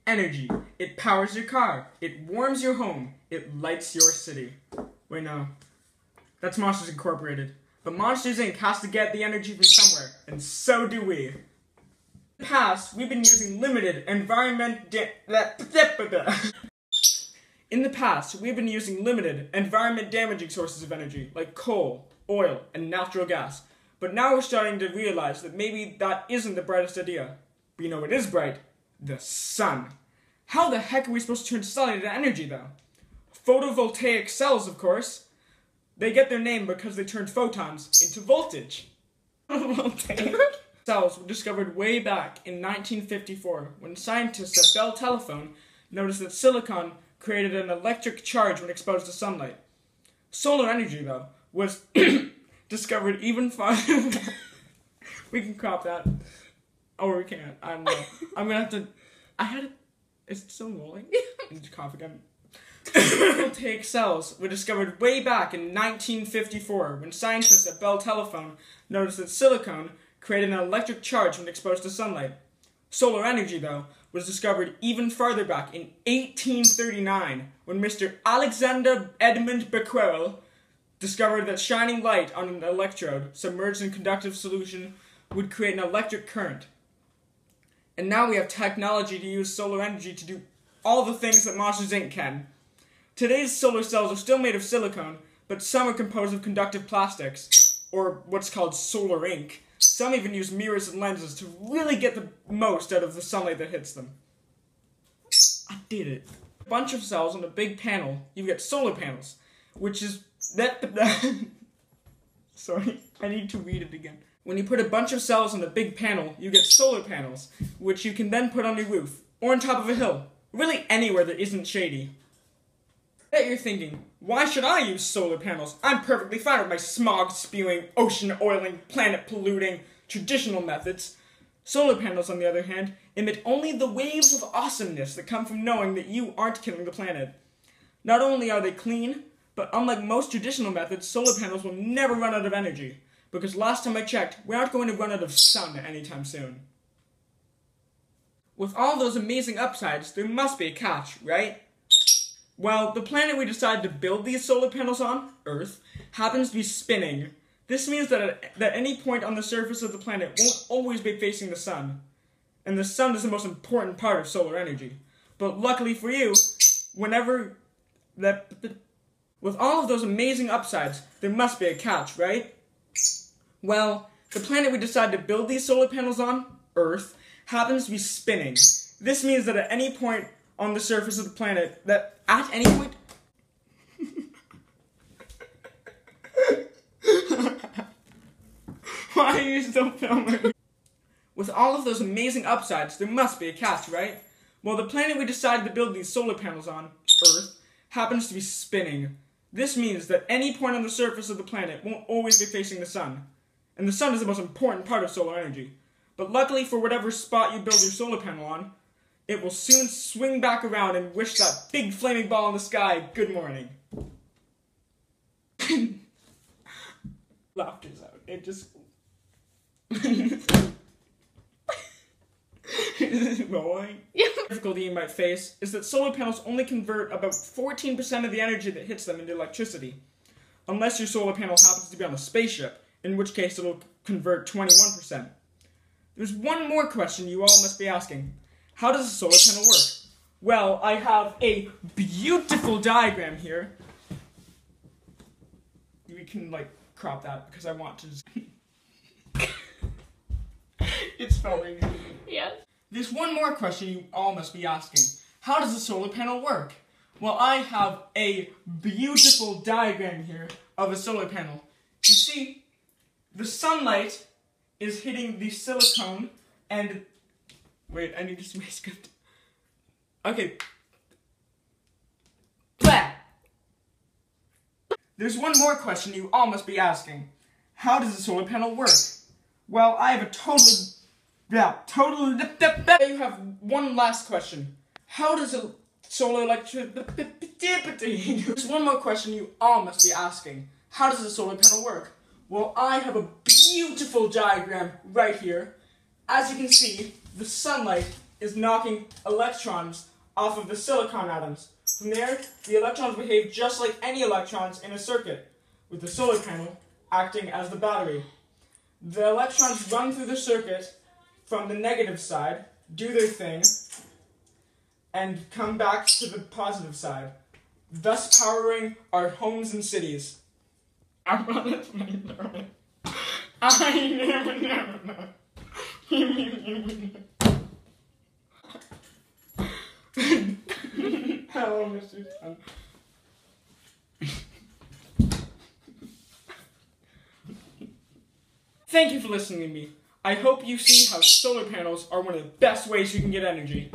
energy. It powers your car. It warms your home. It lights your city. Wait, no. That's Monsters Incorporated. But Monsters Inc. has to get the energy from somewhere, and so do we. In the past, we've been using limited environment-damaging sources of energy, like coal, oil, and natural gas. But now we're starting to realize that maybe that isn't the brightest idea. But you know what is bright? The sun. How the heck are we supposed to turn sunlight into energy, though? Photovoltaic cells, of course. They get their name because they turned photons into voltage. Cells were discovered way back in 1954 when scientists at Bell Telephone noticed that silicon created an electric charge when exposed to sunlight. Solar energy, though, was discovered even farther back. We can crop that. Or we can't. I don't know. I'm gonna have to... Is it still rolling? I need to cough again. Photovoltaic cells were discovered way back in 1954 when scientists at Bell Telephone noticed that silicon created an electric charge when exposed to sunlight. Solar energy, though, was discovered even farther back in 1839 when Mr. Alexander Edmund Becquerel discovered that shining light on an electrode submerged in conductive solution would create an electric current. And now we have technology to use solar energy to do all the things that Monsters Inc. can. Today's solar cells are still made of silicone, but some are composed of conductive plastics, or what's called solar ink. Some even use mirrors and lenses to really get the most out of the sunlight that hits them. I did it. A bunch of cells on a big panel, you get solar panels, which is... Sorry, I need to read it again. When you put a bunch of cells on a big panel, you get solar panels, which you can then put on your roof, or on top of a hill, really anywhere that isn't shady. I bet you're thinking, why should I use solar panels? I'm perfectly fine with my smog-spewing, ocean-oiling, planet-polluting, traditional methods. Solar panels, on the other hand, emit only the waves of awesomeness that come from knowing that you aren't killing the planet. Not only are they clean, but unlike most traditional methods, solar panels will never run out of energy. Because last time I checked, we aren't going to run out of sun anytime soon. With all those amazing upsides, there must be a catch, right? Well, the planet we decided to build these solar panels on, Earth, happens to be spinning. This means that at any point on the surface of the planet won't always be facing the sun. And the sun is the most important part of solar energy. But luckily for you, with all of those amazing upsides, there must be a catch, right? Well, the planet we decided to build these solar panels on, Earth, happens to be spinning. This means that at any point on the surface of the planet, Why are you still filming? With all of those amazing upsides, there must be a catch, right? Well, the planet we decided to build these solar panels on, Earth, happens to be spinning. This means that any point on the surface of the planet won't always be facing the sun. And the sun is the most important part of solar energy. But luckily for whatever spot you build your solar panel on, it will soon swing back around and wish that big flaming ball in the sky good morning. Laughter's out. It just... Is it rolling? Yeah. The difficulty you might face is that solar panels only convert about 14% of the energy that hits them into electricity. Unless your solar panel happens to be on a spaceship, in which case it'll convert 21%. There's one more question you all must be asking. How does a solar panel work? Well, I have a beautiful diagram here. We can, crop that, because I want to just... It's filming. Yeah. There's one more question you all must be asking. How does a solar panel work? Well, I have a beautiful diagram here of a solar panel. You see, the sunlight is hitting the silicone and... Wait, I need to see my script. Okay. Blah! There's one more question you all must be asking. How does a solar panel work? Well, I have a you have one last question. How does a solar There's one more question you all must be asking. How does a solar panel work? Well, I have a beautiful diagram right here. As you can see, the sunlight is knocking electrons off of the silicon atoms. From there, the electrons behave just like any electrons in a circuit, with the solar panel acting as the battery. The electrons run through the circuit from the negative side, do their thing, and come back to the positive side, thus powering our homes and cities. I never know. Hello, Mr. Sun. Thank you for listening to me. I hope you see how solar panels are one of the best ways you can get energy.